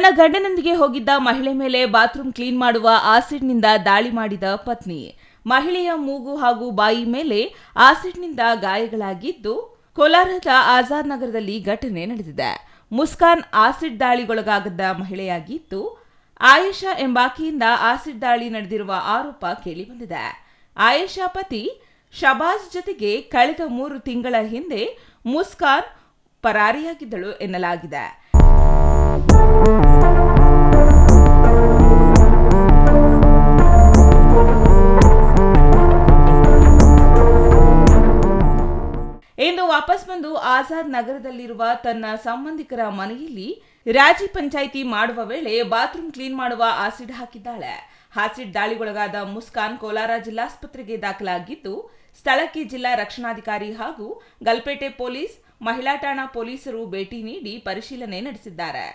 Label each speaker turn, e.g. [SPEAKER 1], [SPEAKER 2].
[SPEAKER 1] ತನ್ನ ಗಂಡನೊಂದಿಗೆ ಹೋಗಿದ್ದ ಮಹಿಳೆ ಮೇಲೆ ಬಾತ್ರೂಮ್ ಕ್ಲೀನ್ ಮಾಡುವ ಆಸಿಡ್ನಿಂದ ದಾಳಿ ಮಾಡಿದ ಪತ್ನಿ. ಮಹಿಳೆಯ ಮೂಗು ಹಾಗೂ ಬಾಯಿ ಮೇಲೆ ಆಸಿಡ್ನಿಂದ ಗಾಯಗಳಾಗಿದ್ದು, ಕೋಲಾರದ ಆಜಾದ್ ನಗರದಲ್ಲಿ ಘಟನೆ ನಡೆದಿದೆ. ಮುಸ್ಕಾನ್ ಆಸಿಡ್ ದಾಳಿಗೊಳಗಾದ ಮಹಿಳೆಯಾಗಿದ್ದು, ಆಯೇಷಾ ಎಂಬಾಕೆಯಿಂದ ಆಸಿಡ್ ದಾಳಿ ನಡೆದಿರುವ ಆರೋಪ ಕೇಳಿಬಂದಿದೆ. ಆಯೇಷಾ ಪತಿ ಶಬಾಜ್ ಜೊತೆಗೆ ಕಳೆದ 3 ತಿಂಗಳ ಹಿಂದೆ ಮುಸ್ಕಾನ್ ಪರಾರಿಯಾಗಿದ್ದಳು ಎನ್ನಲಾಗಿದೆ. ಇಂದು ವಾಪಸ್ ಬಂದು ಆಜಾದ್ ನಗರದಲ್ಲಿರುವ ತನ್ನ ಸಂಬಂಧಿಕರ ಮನೆಯಲ್ಲಿ ರಾಜಿ ಪಂಚಾಯಿತಿ ಮಾಡುವ ವೇಳೆ ಬಾತ್ರೂಮ್ ಕ್ಲೀನ್ ಮಾಡುವ ಆಸಿಡ್ ಹಾಕಿದ್ದಾಳೆ. ಆಸಿಡ್ ದಾಳಿಗೊಳಗಾದ ಮುಸ್ಕಾನ್ ಕೋಲಾರ ಜಿಲ್ಲಾಸ್ಪತ್ರೆಗೆ ದಾಖಲಾಗಿದ್ದು, ಸ್ಥಳಕ್ಕೆ ಜಿಲ್ಲಾ ರಕ್ಷಣಾಧಿಕಾರಿ ಹಾಗೂ ಗಲ್ಪೇಟೆ ಪೊಲೀಸ್, ಮಹಿಳಾ ಠಾಣಾ ಪೊಲೀಸರು ಭೇಟಿ ನೀಡಿ ಪರಿಶೀಲನೆ ನಡೆಸಿದ್ದಾರೆ.